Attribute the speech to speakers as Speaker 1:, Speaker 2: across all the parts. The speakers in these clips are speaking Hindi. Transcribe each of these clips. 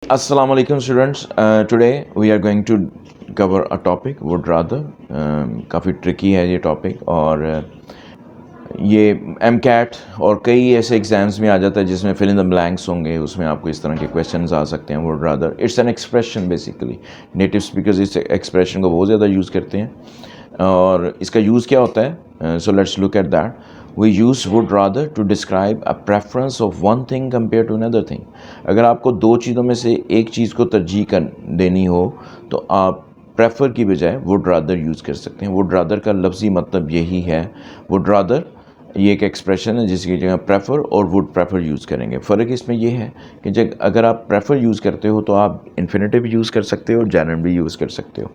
Speaker 1: Assalamu alaikum students. Today we are going to cover a topic would rather. काफ़ी tricky है ये topic और ये MCAT और कई ऐसे एग्ज़ाम्स में आ जाता है जिसमें fill in the blanks होंगे, उसमें आपको इस तरह के questions आ सकते हैं would rather. It's an expression basically. Native speakers इस expression को बहुत ज़्यादा यूज़ करते हैं और इसका यूज़ क्या होता है? So let's look at that. We use would rather to describe a preference of one thing compared to another thing. अगर आपको दो चीज़ों में से एक चीज़ को तरजीह कर देनी हो तो आप prefer की बजाय would rather यूज़ कर सकते हैं. would rather का लफ्ज़ी मतलब यही है. would rather ये एक एक्सप्रेशन है जिसकी जगह प्रेफर और वुड प्रेफर यूज़ करेंगे. फ़र्क इसमें यह है कि जब अगर आप प्रेफर यूज़ करते हो तो आप इन्फिनेटिव यूज़ कर सकते हो और जेनर भी यूज़ कर सकते हो.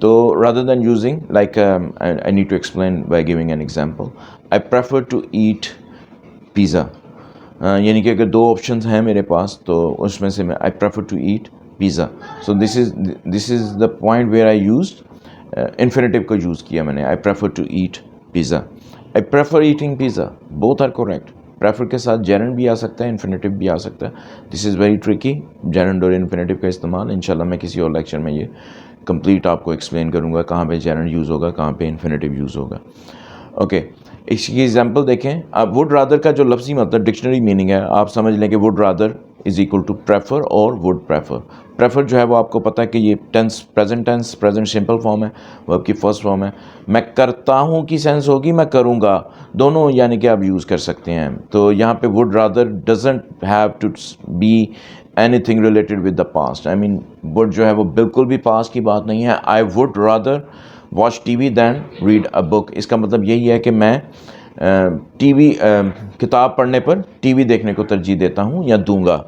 Speaker 1: तो rather than using like I need to explain by giving an example. I prefer to eat pizza. यानी कि अगर दो ऑप्शंस हैं मेरे पास तो उसमें से मैं I prefer to eat pizza. So this is the point where I used infinitive को यूज़ किया मैंने. I prefer to eat pizza. I prefer eating pizza. Both are correct. Prefer के साथ जेरेंड भी आ सकता है, इन्फिनेटिव भी आ सकता है. This is very tricky. Gerund और इन्फिनेटिव का इस्तेमाल इंशाल्लाह मैं किसी और लेक्चर में ये कंप्लीट आपको एक्सप्लेन करूँगा कहाँ पे जेरेंड यूज़ होगा, कहाँ पे इन्फिनेटिव यूज़ होगा. ओके, इसकी एग्जांपल देखें. अब वुड रादर का जो लफ्ज़ी मतलब डिक्शनरी मीनिंग है, आप समझ लें कि would rather is equal to prefer और वुड प्रेफर. प्रेफर जो है वो आपको पता है कि ये टेंस प्रेजेंट सिंपल फॉर्म है, वर्ब की फर्स्ट फॉर्म है. मैं करता हूँ की सेंस होगी मैं करूँगा, दोनों यानी कि आप यूज़ कर सकते हैं. तो यहाँ पे would rather doesn't have to be anything related with the past. I mean would जो है वो बिल्कुल भी पास्ट की बात नहीं है. I would rather watch TV than read a book. इसका मतलब यही है कि मैं टीवी किताब पढ़ने पर टीवी देखने को तरजीह देता हूँ या दूंगा.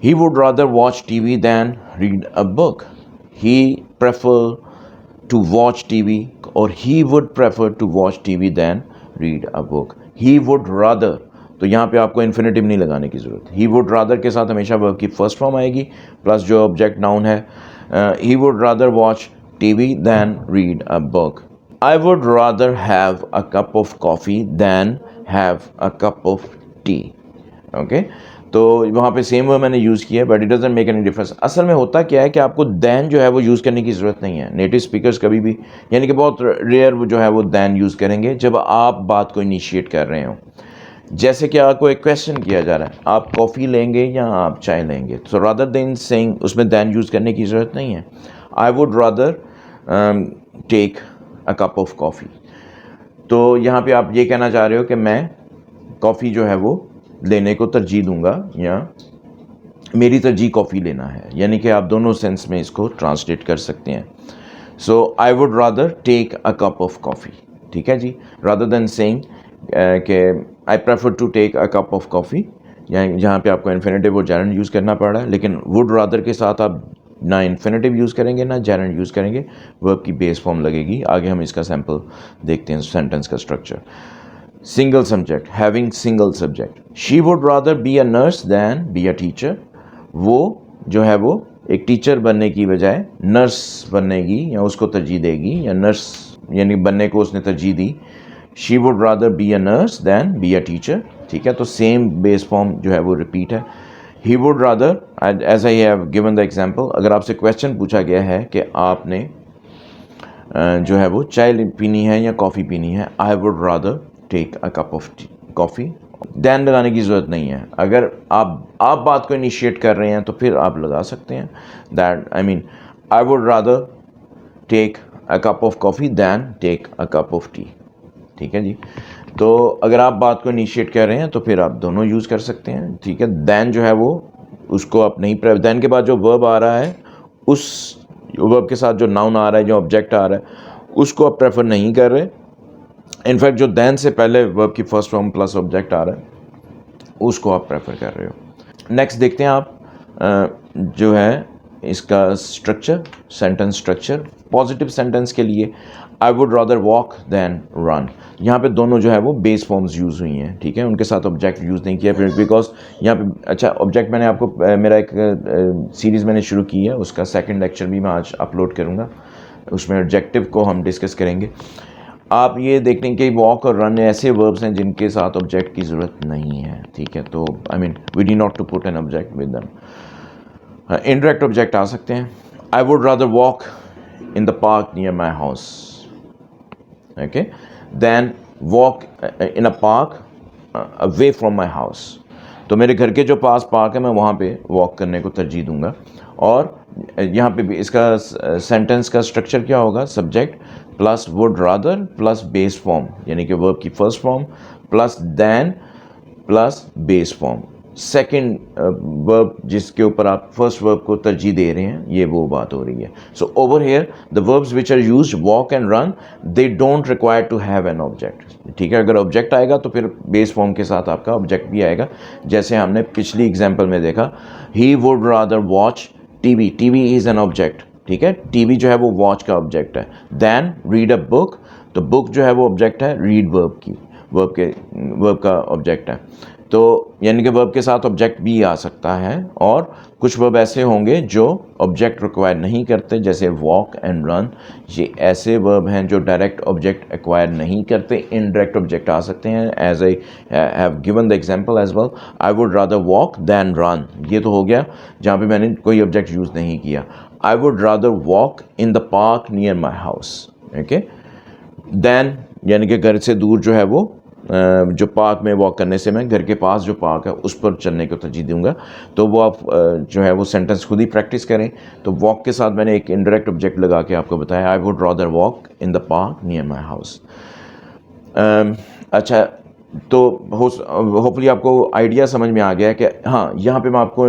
Speaker 1: He would rather watch TV than read a book. He prefer to watch TV और he would prefer to watch TV than read a book. He would rather, तो यहाँ पे आपको इन्फिनेटिव नहीं लगाने की ज़रूरत. ही वुड रादर के साथ हमेशा वर्ब की फर्स्ट फॉर्म आएगी प्लस जो ऑब्जेक्ट नाउन है. He would rather watch TV than read a book. I would rather have a cup of coffee than have a cup of tea. Okay? तो वहाँ पे सेम वर्ड मैंने यूज़ किया है but it doesn't make any difference. असल में होता क्या है कि आपको दैन जो है वो यूज़ करने की ज़रूरत नहीं है. नेटिव स्पीकर्स कभी भी यानी कि बहुत रेयर जो है वो दैन यूज़ करेंगे जब आप बात को इनिशिएट कर रहे हो. जैसे कि आपको एक क्वेश्चन किया जा रहा है, आप कॉफ़ी लेंगे या आप चाय लेंगे, तो रादर देन सेइंग उसमें दैन यूज़ करने की ज़रूरत नहीं है. I would rather take a cup of coffee. तो यहाँ पे आप ये कहना चाह रहे हो कि मैं कॉफ़ी जो है वो लेने को तरजीह दूंगा या मेरी तरजीह कॉफ़ी लेना है. यानी कि आप दोनों सेंस में इसको ट्रांसलेट कर सकते हैं. So I would rather take a cup of coffee. ठीक है जी. रादर देन सेइंग कि I prefer to take a cup of coffee, जहाँ पे आपको इन्फिनेटिव और जेरेंड यूज़ करना पड़ रहा है. लेकिन वुड रादर के साथ आप ना इन्फिनेटिव यूज़ करेंगे ना जेरेंड यूज़ करेंगे, वर्ब की बेस फॉर्म लगेगी. आगे हम इसका सैम्पल देखते हैं. सेंटेंस का structure. Single subject, having single subject. She would rather be a nurse than be a teacher. वो जो है वो एक टीचर बनने की बजाय नर्स बननेगी या उसको तरजीह देगी, या नर्स यानी बनने को उसने तरजीह दी. She would rather be a nurse than be a teacher. ठीक है, तो सेम बेस फॉर्म जो है वो रिपीट है. He would rather, as I have given the example, अगर आपसे क्वेश्चन पूछा गया है कि आपने जो है वो चाय पीनी है या कॉफ़ी पीनी है, I would rather take a cup of coffee. Than लगाने की ज़रूरत नहीं है. अगर आप बात को इनिशिएट कर रहे हैं तो फिर आप लगा सकते हैं that. I mean I would rather take a cup of coffee than take a cup of tea. ठीक है जी. तो अगर आप बात को इनिशिएट कर रहे हैं तो फिर आप दोनों यूज़ कर सकते हैं. ठीक है. दैन जो है वो उसको आप नहीं, दैन के बाद जो वर्ब आ रहा है उस वर्ब के साथ जो नाउन आ रहा है, जो ऑब्जेक्ट आ रहा है, उसको आप प्रेफर नहीं कर रहे. इनफैक्ट जो दैन से पहले वर्ब की फर्स्ट फॉर्म प्लस ऑब्जेक्ट आ रहा है उसको आप प्रेफर कर रहे हो. नेक्स्ट देखते हैं आप जो है इसका structure, sentence structure. Positive sentence के लिए I would rather walk than run. यहाँ पे दोनों जो है वो बेस फॉर्म्स यूज़ हुई हैं. ठीक है, उनके साथ ऑब्जेक्ट यूज़ नहीं किया बिकॉज यहाँ पे अच्छा ऑब्जेक्ट मैंने आपको मेरा एक सीरीज़ मैंने शुरू की है, उसका सेकंड लेक्चर भी मैं आज अपलोड करूँगा. उसमें ऑब्जेक्टिव को हम डिस्कस करेंगे. आप ये देखने कि वॉक और रन ऐसे वर्ब्स हैं जिनके साथ ऑब्जेक्ट की ज़रूरत नहीं है. ठीक है, तो I mean we'd not to put an object with them. Indirect object आ सकते हैं. I would rather walk in the park near my house, okay, then walk in a park away from my house. तो मेरे घर के जो पास पार्क है मैं वहाँ पे वॉक करने को तरजीह दूंगा. और यहाँ पे भी इसका सेंटेंस का स्ट्रक्चर क्या होगा, subject plus would rather plus base form, यानी कि वर्ब की first form plus than plus base form. Second verb जिसके ऊपर आप फर्स्ट वर्ब को तरजीह दे रहे हैं, ये वो बात हो रही है. So over here the verbs which are used walk and run, they don't require to have an object. ठीक है, अगर ऑब्जेक्ट आएगा तो फिर बेस फॉर्म के साथ आपका ऑब्जेक्ट भी आएगा. जैसे हमने पिछली एग्जाम्पल में देखा, ही would rather watch TV. TV is an object. ठीक है, टीवी जो है वो वॉच का ऑब्जेक्ट है. देन रीड अ बुक, तो बुक जो है वो ऑब्जेक्ट है रीड वर्ब की, वर्ब का ऑब्जेक्ट है. तो यानी कि वर्ब के साथ ऑब्जेक्ट भी आ सकता है. और कुछ वर्ब ऐसे होंगे जो ऑब्जेक्ट रिक्वायर नहीं करते, जैसे वॉक एंड रन. ये ऐसे वर्ब हैं जो डायरेक्ट ऑब्जेक्ट एक्वायर नहीं करते, इनडायरेक्ट ऑब्जेक्ट आ सकते हैं. As I have given the example as well, I would rather walk than run. ये तो हो गया जहाँ पे मैंने कोई ऑब्जेक्ट यूज़ नहीं किया. I would rather walk in the park near my house, okay. Than यानी कि घर से दूर जो है वो जो पार्क में वॉक करने से मैं घर के पास जो पार्क है उस पर चलने को तरजीह दूंगा. तो वो आप जो है वो सेंटेंस खुद ही प्रैक्टिस करें. तो वॉक के साथ मैंने एक इनडायरेक्ट ऑब्जेक्ट लगा के आपको बताया, आई would rather walk in the park near my house. अच्छा, तो होपफुली आपको आइडिया समझ में आ गया है कि हाँ, यहाँ पे मैं आपको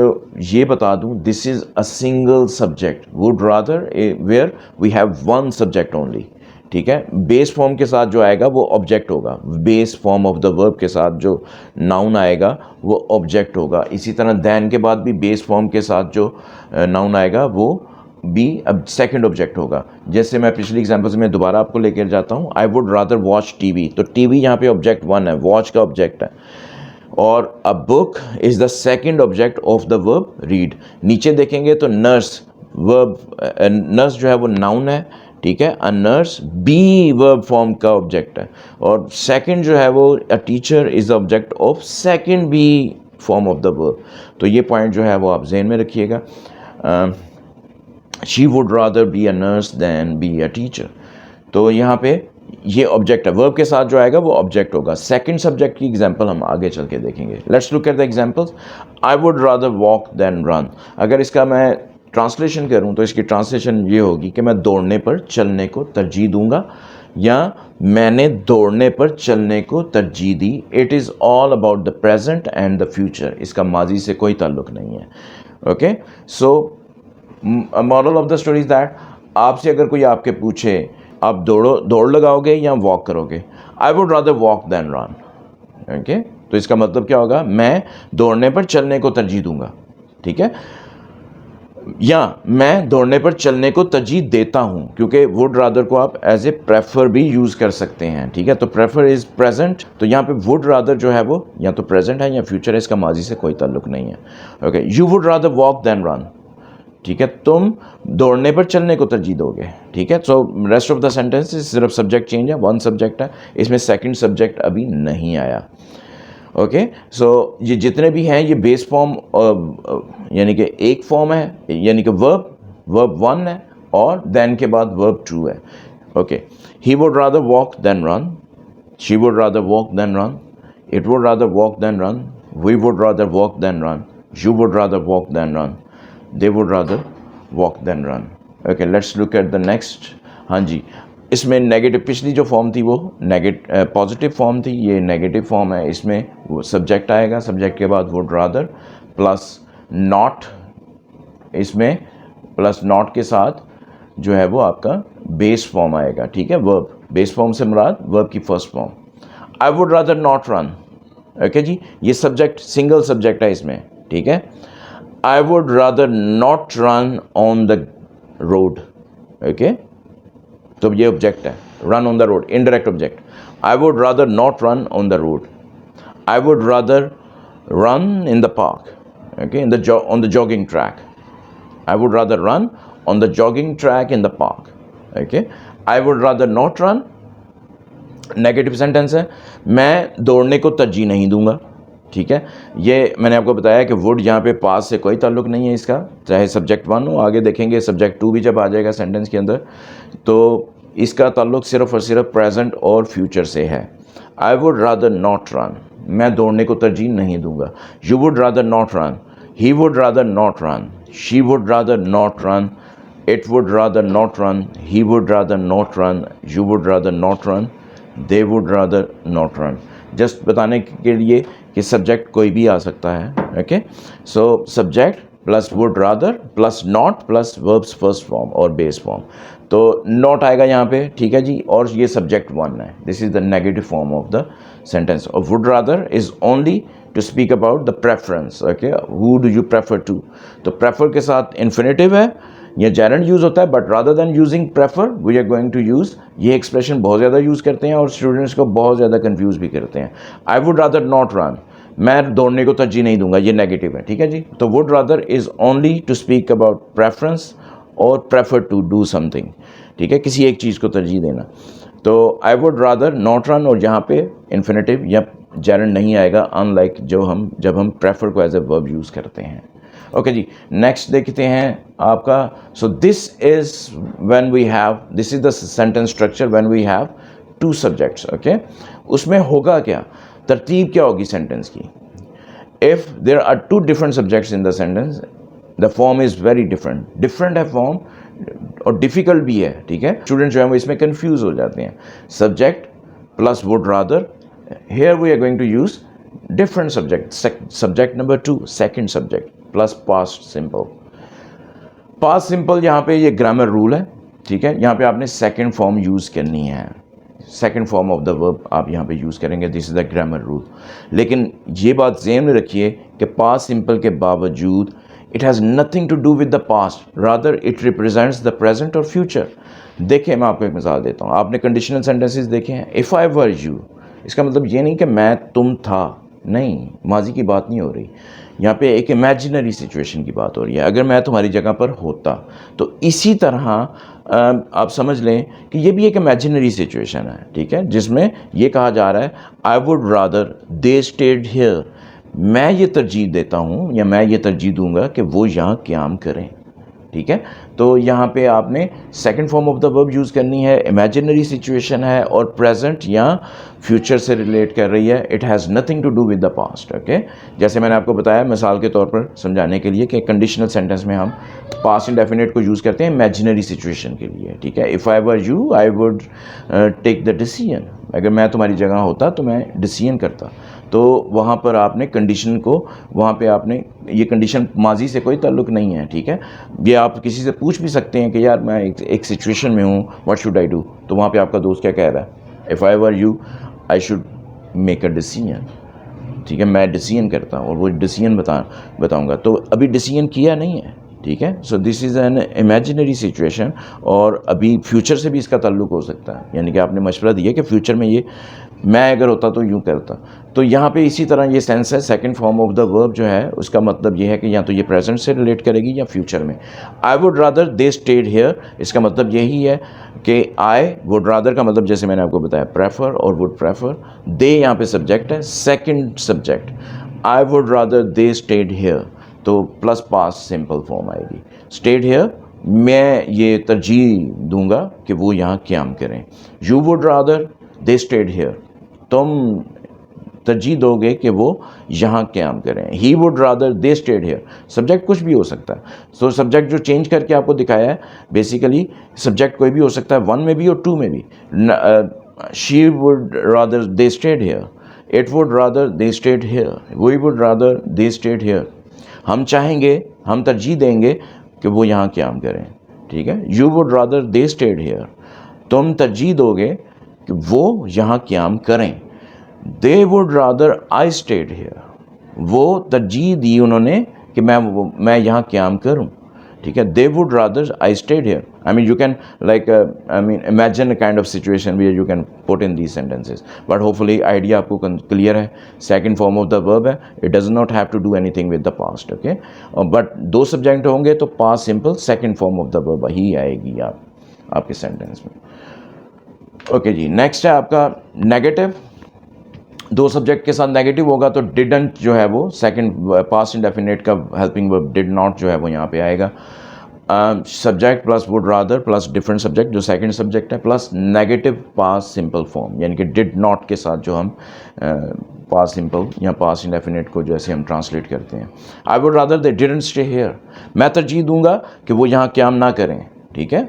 Speaker 1: ये बता दूँ, this is a single subject. Would rather where we have one subject only. ठीक है, बेस फॉर्म के साथ जो आएगा वो ऑब्जेक्ट होगा. Base form of the verb के साथ जो नाउन आएगा वो ऑब्जेक्ट होगा. इसी तरह दैन के बाद भी बेस फॉर्म के साथ जो नाउन आएगा वो भी अब सेकंड ऑब्जेक्ट होगा. जैसे मैं पिछली एग्जांपल से मैं दोबारा आपको लेकर जाता हूँ, आई वुड रादर वॉच टीवी. तो टीवी यहाँ पे ऑब्जेक्ट वन है, वॉच का ऑब्जेक्ट है. और a book is the second object of the verb read. नीचे देखेंगे तो नर्स, वर्ब नर्स जो है वो नाउन है. ठीक है, a nurse be verb form का ऑब्जेक्ट है. और सेकंड जो है वो a teacher is the object of second be form of the verb. तो ये पॉइंट जो है वो आप जहन में रखिएगा. She would rather be a nurse than be a teacher. तो यहाँ पे ये ऑब्जेक्ट है, वर्ब के साथ जो आएगा वो ऑब्जेक्ट होगा. सेकंड सब्जेक्ट की एग्जांपल हम आगे चल के देखेंगे. Let's look at the examples. I would rather walk than run. अगर इसका मैं ट्रांसलेशन करूं तो इसकी ट्रांसलेशन ये होगी कि मैं दौड़ने पर चलने को तरजीह दूंगा, या मैंने दौड़ने पर चलने को तरजीह दी. It is all about the present and the future. इसका माजी से कोई ताल्लुक नहीं है. Okay, so moral of the story is that, आपसे अगर कोई आपके पूछे आप दौड़ लगाओगे या वॉक करोगे, I would rather walk than run. Okay, तो इसका मतलब क्या होगा, मैं दौड़ने पर चलने को तरजीह दूंगा. ठीक है, या मैं दौड़ने पर चलने को तरजीह देता हूँ, क्योंकि वुड रादर को आप एज ए प्रेफर भी यूज़ कर सकते हैं. ठीक है, तो प्रेफर इज़ प्रेजेंट. तो यहाँ पे वुड रादर जो है वो या तो प्रेजेंट है या फ्यूचर है, इसका माजी से कोई ताल्लुक नहीं है. Okay, you would rather walk than run. ठीक है, तुम दौड़ने पर चलने को तरजीह दोगे. ठीक है, so rest of the sentence सिर्फ सब्जेक्ट चेंज है, वन सब्जेक्ट है, इसमें सेकंड सब्जेक्ट अभी नहीं आया. ओके, सो ये जितने भी हैं ये बेस फॉर्म यानी कि एक फॉर्म है, यानी कि वर्ब वन है और देन के बाद वर्ब टू है. Okay, he would rather walk than run, she would rather walk than run, it would rather walk than run, we would rather walk than run, you would rather walk than run, they would rather walk than run. Okay, let's look at the next. हाँ जी, इसमें नेगेटिव, पिछली जो फॉर्म थी वो पॉजिटिव फॉर्म थी, ये नेगेटिव फॉर्म है. इसमें वो सब्जेक्ट आएगा, सब्जेक्ट के बाद वुड रादर प्लस नॉट. इसमें प्लस नॉट के साथ जो है वो आपका बेस फॉर्म आएगा. ठीक है, वर्ब, बेस फॉर्म से मुराद वर्ब की first form. I would rather not run. Okay जी, ये सब्जेक्ट सिंगल सब्जेक्ट है इसमें. ठीक है, I would rather not run on the road. Okay, तो ये ऑब्जेक्ट है, run on the road, indirect object. I would rather not run on the road. I would rather run in the park. Okay, on the jogging track. I would rather run on the jogging track in the park. Okay, I would rather not run. Negative sentence है, मैं दौड़ने को तरजीह नहीं दूंगा. ठीक है। ये मैंने आपको बताया कि वुड यहाँ पे पास से कोई ताल्लुक नहीं है इसका, चाहे सब्जेक्ट 1 हो, आगे देखेंगे सब्जेक्ट 2 भी जब आ जाएगा सेंटेंस के अंदर, तो इसका ताल्लुक सिर्फ और सिर्फ प्रेजेंट और फ्यूचर से है। I would rather not run, मैं दौड़ने को तरजीह नहीं दूंगा। You would rather not run, he would rather not run, she would rather not run, it would rather not run, he would rather not run, you would rather not run, they would rather not run. Just बताने के लिए कि सब्जेक्ट कोई भी आ सकता है, okay. So subject plus would rather plus not plus verbs first form और बेस फॉर्म, तो नॉट आएगा यहाँ पे, ठीक है जी। और ये सब्जेक्ट 1 है, this is the negative form of the sentence. और would rather is only to speak about the preference, okay, who do you prefer to. तो प्रेफर के साथ इन्फिनेटिव है, ये जेरेंड यूज़ होता है, but rather than using prefer we are going to use, ये एक्सप्रेशन बहुत ज़्यादा यूज़ करते हैं और स्टूडेंट्स को बहुत ज़्यादा कंफ्यूज भी करते हैं। I would rather not run, मैं दौड़ने को तरजीह नहीं दूंगा, ये नेगेटिव है, ठीक है जी। तो would rather is only to speak about preference और प्रेफर टू डू समथिंग, ठीक है, किसी एक चीज़ को तरजीह देना। तो I would rather not run, और यहाँ पे इन्फिनेटिव या जेरेंड नहीं आएगा, अनलाइक जब हम प्रेफर को एज ए वर्ब यूज़ करते हैं। ओके जी, नेक्स्ट देखते हैं आपका। So this is when we have, this is the sentence structure when we have 2 subjects, okay. उसमें होगा क्या, तरतीब क्या होगी सेंटेंस की। If there are 2 different subjects in the sentence, the form is very different है फॉर्म, और डिफिकल्ट भी है, ठीक है। स्टूडेंट जो है वो इसमें कंफ्यूज हो जाते हैं। Subject plus would rather, here we are going to use different subject, subject number 2 second subject plus past simple. Past simple यहाँ पे ये ग्रामर रूल है, ठीक है। यहाँ पे आपने सेकंड फॉर्म यूज़ करनी है, second form of the verb आप यहाँ पे यूज़ करेंगे, this is the grammar rule. लेकिन ये बात ज़हन में रखिए कि पास्ट सिंपल के बावजूद it has nothing to do with the past, rather it represents the present और फ्यूचर। देखिए मैं आपको एक मिसाल देता हूँ, आपने कंडीशनल सेंटेंसेस देखे हैं। इफ़ आई वर यू, इसका मतलब ये नहीं कि मैं तुम था, नहीं, माजी की बात नहीं हो रही यहाँ पे, एक इमेजिनरी सिचुएशन की बात हो रही है। अगर मैं तुम्हारी जगह पर होता, तो इसी तरह आप समझ लें कि ये भी एक इमेजिनरी सिचुएशन है, ठीक है, जिसमें ये कहा जा रहा है I would rather they stayed here, मैं ये तरजीह देता हूँ या मैं ये तरजीह दूंगा कि वो यहाँ क़याम करें, ठीक है। तो यहाँ पे आपने second form of the verb use करनी है, इमेजिनरी सिचुएशन है और प्रेजेंट या फ्यूचर से रिलेट कर रही है, it has nothing to do with the past, okay. जैसे मैंने आपको बताया मिसाल के तौर पर समझाने के लिए कि कंडीशनल सेंटेंस में हम पास्ट इंडेफिनिट को यूज़ करते हैं इमेजिनरी सिचुएशन के लिए, ठीक है। If I were you I would take the decision, अगर मैं तुम्हारी जगह होता तो मैं डिसीजन करता। तो वहाँ पर आपने कंडीशन को, वहाँ पे आपने, ये कंडीशन माजी से कोई ताल्लुक़ नहीं है, ठीक है। ये आप किसी से पूछ भी सकते हैं कि यार मैं एक सिचुएशन में हूँ, व्हाट शुड आई डू, तो वहाँ पे आपका दोस्त क्या कह रहा है, if I were you I should make a decision, ठीक है, मैं डिसीजन करता हूँ और वो डिसीजन बताऊँगा। तो अभी डिसीजन किया नहीं है, ठीक है। So this is an imaginary situation, और अभी फ्यूचर से भी इसका ताल्लुक़ हो सकता है, यानी कि आपने मशवरा दिया कि फ्यूचर में ये मैं अगर होता तो यूँ करता। तो यहाँ पे इसी तरह ये सेंस है, second form of the verb जो है उसका मतलब ये है कि या तो ये प्रेजेंट से रिलेट करेगी या फ्यूचर में। आई would rather they stayed here, इसका मतलब यही है कि आई वुड रादर का मतलब जैसे मैंने आपको बताया प्रेफर और वुड प्रेफर, दे यहाँ पे सब्जेक्ट है, second subject, I would rather they stayed here, तो प्लस पास्ट सिंपल फॉर्म आएगी। स्टेड हियर, मैं ये तरजीह दूंगा कि वो यहाँ क़याम करें। You would rather they stayed here, तुम तरजीह दोगे कि वो यहाँ क़याम करें। ही would rather they stayed here, subject कुछ भी हो सकता है। सो सब्जेक्ट जो चेंज करके आपको दिखाया है, बेसिकली सब्जेक्ट कोई भी हो सकता है, 1 में भी और 2 में भी। She would rather they stayed here, it would rather they stayed here, we would rather they stayed here. हम चाहेंगे, हम तरजीह देंगे कि वो यहाँ क़याम करें, ठीक है। You would rather they stayed here, तुम तरजीह दोगे कि वो यहाँ क़याम करें। दे would rather I stayed here, वो तरजीह दी उन्होंने कि मैं यहाँ क़याम करूँ, ठीक है। They would rather I stayed here, I mean you can like imagine a kind of situation where you can put in these sentences, but hopefully idea आपको क्लियर है। Second form of the verb है, it does not have to do anything with the past, okay. But 2 subject होंगे तो past simple second form of the verb ही आएगी आपके सेंटेंस में, ओके जी। नेक्स्ट है आपका नेगेटिव। दो सब्जेक्ट के साथ नेगेटिव होगा तो डिडंट जो है वो सेकंड पास्ट इंडेफिनेट का हेल्पिंग वर्ब डिड नॉट जो है वो यहाँ पे आएगा। Subject plus would rather plus different subject जो सेकंड सब्जेक्ट है plus negative past simple form, यानी कि डिड नॉट के साथ जो हम पास्ट सिंपल या पास्ट इंडेफिनेट को जैसे हम ट्रांसलेट करते हैं। I would rather they didn't stay here, मैं तरजीह दूंगा कि वो यहाँ क्याम ना करें, ठीक है,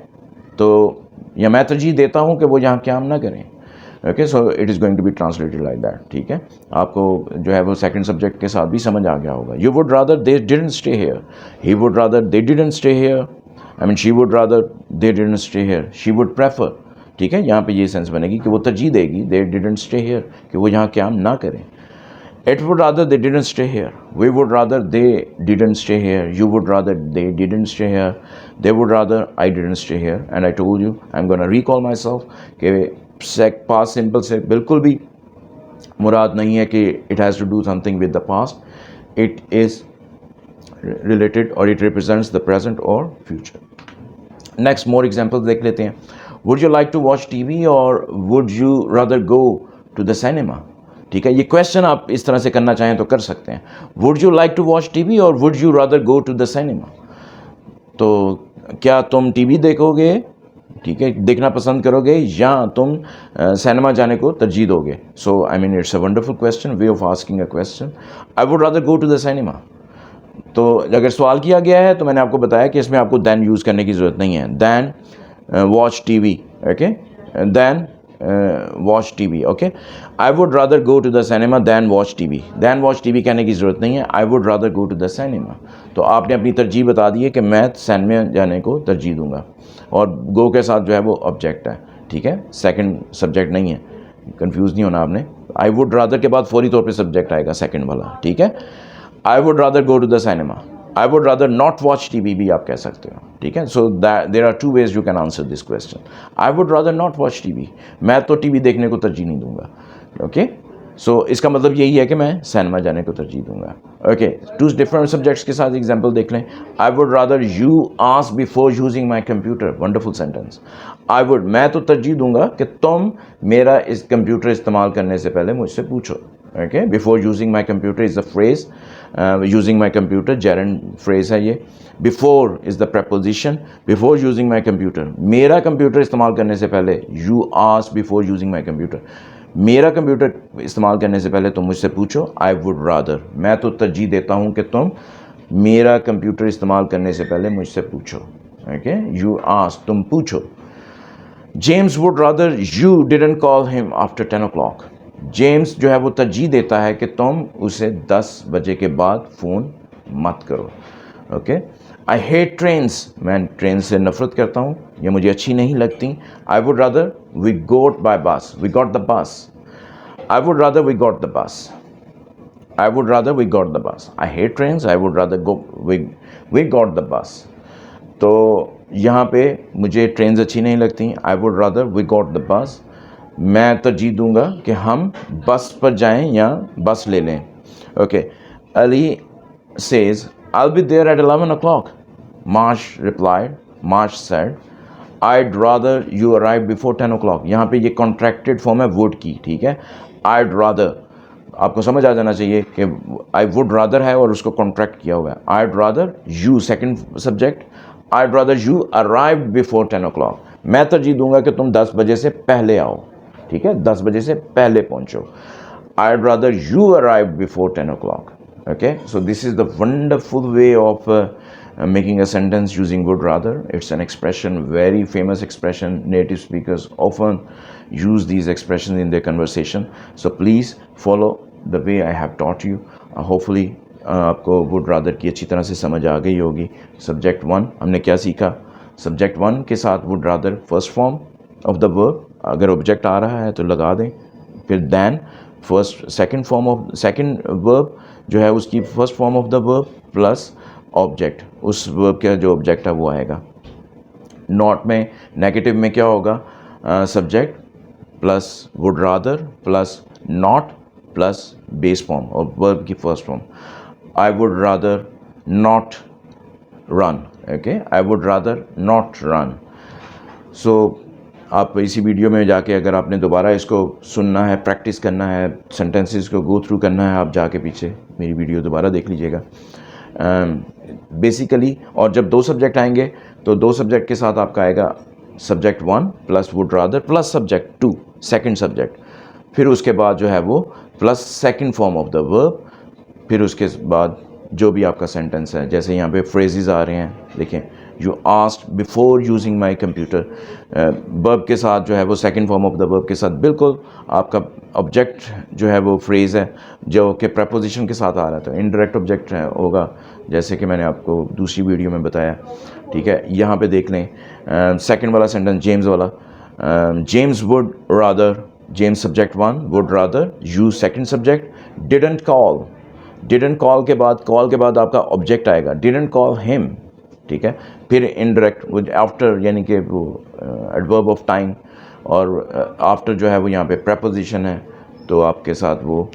Speaker 1: तो या मैं तरजीह देता हूँ कि वो यहाँ क्याम ना करें। Okay, so it is going to be translated like that, ठीक है। आपको जो है वो सेकंड सब्जेक्ट के साथ भी समझ आ गया होगा। You would rather they didn't stay here, he would rather they didn't stay here, I mean she would rather they didn't stay here, she would prefer, ठीक है। यहाँ पे ये सेंस बनेगी कि वो तरजीह देगी दे डिडंट स्टे हियर, कि वो यहाँ क्याम ना करें। It would rather they didn't stay here. We would rather they didn't stay here. You would rather they didn't stay here. They would rather I didn't stay here. And I told you I'm gonna recall myself कि past simple से बिल्कुल भी मुराद नहीं है कि it has to do something with the past. It is related or it represents the present or future. Next, more examples देख लेते हैं. Would you like to watch TV or would you rather go to the cinema? ठीक है, ये क्वेश्चन आप इस तरह से करना चाहें तो कर सकते हैं। Would you like to watch TV और would you rather go to the cinema, तो क्या तुम टीवी देखोगे, ठीक है, देखना पसंद करोगे या तुम सिनेमा जाने को तरजीह दोगे। So I mean it's a wonderful question, way of asking a question. I would rather go to the cinema, तो अगर सवाल किया गया है तो मैंने आपको बताया कि इसमें आपको दैन यूज़ करने की ज़रूरत नहीं है। Than watch TV, okay, than watch TV, okay. I would rather go to the cinema than watch TV, than watch TV कहने की ज़रूरत नहीं है, I would rather go to the cinema. तो आपने अपनी तरजीह बता दी है कि मैं सिनेमा जाने को तरजीह दूंगा, और गो के साथ जो है वो ऑब्जेक्ट है, ठीक है, सेकंड सब्जेक्ट नहीं है, कंफ्यूज नहीं होना आपने। आई वुड रादर के बाद फौरी तौर पे सब्जेक्ट आएगा सेकंड वाला, ठीक है। I would rather go to the cinema, I would rather not watch TV भी आप कह सकते हो, ठीक है। So there are two ways you can answer this question. I would rather not watch TV, मैं तो टीवी देखने को तरजीह नहीं दूंगा, ओके। सो इसका मतलब यही है कि मैं सिनेमा जाने को तरजीह दूंगा, ओके। टू डिफरेंट सब्जेक्ट्स के साथ एग्जांपल देख लें। आई would rather you ask before using my computer, wonderful sentence. I would, मैं तो तरजीह दूंगा कि तुम मेरा इस कंप्यूटर इस्तेमाल करने से पहले मुझसे पूछो, okay. Before using my computer is the phrase, using my computer gerund phrase है ये। Before is the preposition, before using my computer, मेरा कंप्यूटर इस्तेमाल करने से पहले, you ask before using my computer, मेरा कंप्यूटर इस्तेमाल करने से पहले तुम मुझसे पूछो। आई वुड रादर, मैं तो तरजीह देता हूँ कि तुम मेरा कंप्यूटर इस्तेमाल करने से पहले मुझसे पूछो, ओके। यू आस्क, तुम पूछो। James would rather you didn't call him after 10 o'clock, James जो है वो तरजीह देता है कि तुम उसे 10 बजे के बाद फ़ोन मत करो, ओके। आई हेट ट्रेन्स, मैं ट्रेन से नफ़रत करता हूँ, ये मुझे अच्छी नहीं लगती। I would rather we got by bus, we got the bus, I would rather we got the bus, I would rather we got the bus. I hate trains, I would rather go we got the bus. तो यहाँ पे मुझे ट्रेन्स अच्छी नहीं लगती, I would rather we got the bus, मैं तरजीह दूंगा कि हम बस पर जाएं या बस ले लें, okay. Ali says I'll be there at 11 o'clock. Marsh replied. Marsh said, I'd rather you arrive before 10 o'clock. यहाँ पे ये contracted form है would की, ठीक है। I'd rather, आपको समझ आ जाना चाहिए कि I would rather है और उसको contract किया हुआ है। I'd rather you, second subject, I'd rather you arrive before 10 o'clock. मैं तरजीह दूंगा कि तुम 10 बजे से पहले आओ, ठीक है, 10 बजे से पहले पहुँचो। I'd rather you arrive before 10 o'clock. Okay, so this is the wonderful way of making a sentence using would rather. It's an expression, very famous expression. Native speakers often use these expressions in their conversation. So please follow the way I have taught you. Hopefully आपको would rather की अच्छी तरह से समझ आ गई होगी। Subject 1 हमने क्या सीखा? Subject 1 के साथ would rather first form of the verb, अगर object आ रहा है तो लगा दें, फिर then first second form of second verb जो है उसकी first form of the verb plus object, उस वर्ब का जो ऑब्जेक्ट है वो आएगा। नॉट में नेगेटिव में क्या होगा? Subject plus would rather plus not plus base form और वर्ब की first form. I would rather not run, okay, I would rather not run. So आप इसी वीडियो में जाके अगर आपने दोबारा इसको सुनना है, प्रैक्टिस करना है, सेंटेंसेस को गो थ्रू करना है, आप जाके पीछे मेरी वीडियो दोबारा देख लीजिएगा। बेसिकली और जब 2 सब्जेक्ट आएंगे तो 2 सब्जेक्ट के साथ आपका आएगा subject 1 plus would rather plus subject 2 second subject, फिर उसके बाद जो है वो plus second form of the verb, फिर उसके बाद जो भी आपका सेंटेंस है। जैसे यहाँ पे फ्रेजेस आ रहे हैं, देखें, you asked before using my computer, verb के साथ जो है वो second form of the verb के साथ बिल्कुल आपका ऑब्जेक्ट जो है वो फ्रेज़ है जो कि प्रपोजिशन के साथ आ रहा था। इनडायरेक्ट ऑब्जेक्ट होगा जैसे कि मैंने आपको दूसरी वीडियो में बताया, ठीक है। यहाँ पे देख लें सेकंड वाला सेंटेंस जेम्स वाला, James would rather, James subject 1, would rather, you second subject, didn't call, didn't call के बाद आपका ऑब्जेक्ट आएगा, डिडंट कॉल हिम, ठीक है। फिर इनडायरेक्ट आफ्टर यानी कि वो एडवर्ब ऑफ टाइम, और आफ्टर जो है वो यहाँ पे प्रपोजिशन है तो आपके साथ वो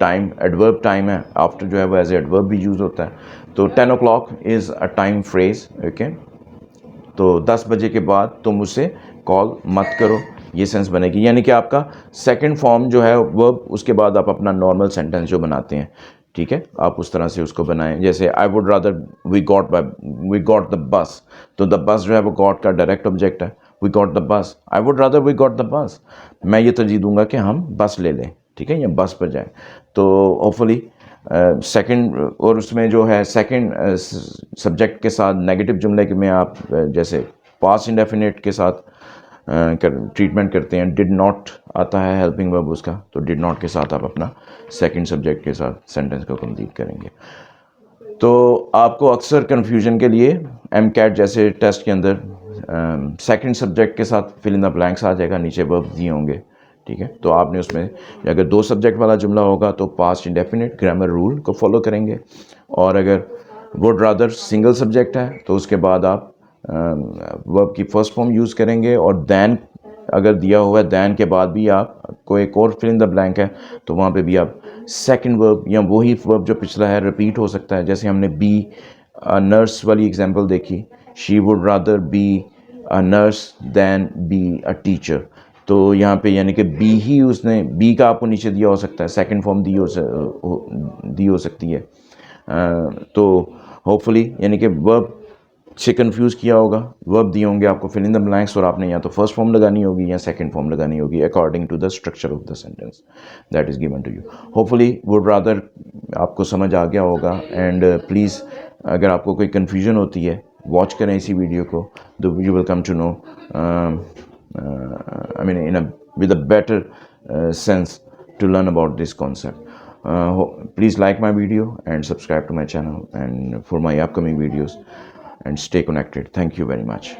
Speaker 1: टाइम एडवर्ब टाइम है, आफ्टर जो है वो एज एडवर्ब भी यूज़ होता है। तो 10 o'clock is a time phrase, okay. तो 10 बजे के बाद तुम मुझसे कॉल मत करो, ये सेंस बनेगी। यानी कि आपका सेकंड फॉर्म जो है वर्ब, उसके बाद आप अपना नॉर्मल सेंटेंस जो बनाते हैं, ठीक है, आप उस तरह से उसको बनाएं। जैसे I would rather we got the bus, तो द बस जो है वो गॉट का डायरेक्ट ऑब्जेक्ट है, we got the bus, I would rather we got the bus, मैं ये तरजीह दूंगा कि हम बस ले लें, ठीक है, या बस पर जाएं। तो होपफुली सेकंड, और उसमें जो है सेकंड सब्जेक्ट के साथ नेगेटिव जुमले के में आप जैसे पास्ट इंडेफिनिट के साथ ट्रीटमेंट करते हैं, डिड नॉट आता है हेल्पिंग वर्ब उसका, तो डिड नॉट के साथ आप अपना सेकंड सब्जेक्ट के साथ सेंटेंस को कंप्लीट करेंगे। तो आपको अक्सर कन्फ्यूजन के लिए एमकैट जैसे टेस्ट के अंदर सेकंड सब्जेक्ट के साथ फिल इन द ब्लैंक्स आ जाएगा, नीचे वर्ब दिए होंगे, ठीक है। तो आपने उसमें अगर 2 सब्जेक्ट वाला जुमला होगा तो पास्ट इंडेफिनिट ग्रामर रूल को फॉलो करेंगे, और अगर वुड रादर सिंगल सब्जेक्ट है तो उसके बाद आप वर्ब की फर्स्ट फॉर्म यूज़ करेंगे, और दैन अगर दिया हुआ है दैन के बाद भी आप कोई एक और फिल इन द ब्लैंक है तो वहाँ पे भी आप सेकंड वर्ब या वही वर्ब जो पिछला है रिपीट हो सकता है। जैसे हमने बी नर्स वाली एग्जांपल देखी, she would rather be a nurse than be a teacher, तो यहाँ पे यानी कि बी ही उसने, बी का आपको नीचे दिया हो सकता है, सेकंड फॉर्म दी हो सकती है। तो होपफुली यानी कि वर्ब से कंफ्यूज किया होगा, वर्ब दिए होंगे आपको फिल इन द ब्लैंक्स, और आपने या तो फर्स्ट फॉर्म लगानी होगी या सेकंड फॉर्म लगानी होगी according to the structure of the sentence that is given to you. Hopefully would rather आपको समझ आ गया होगा, एंड प्लीज़ अगर आपको कोई कन्फ्यूजन होती है वॉच करें इसी वीडियो को, तो you will come to know I mean with a better sense to learn about this concept. Please like my video and subscribe to my channel and for my upcoming videos, and stay connected. Thank you very much.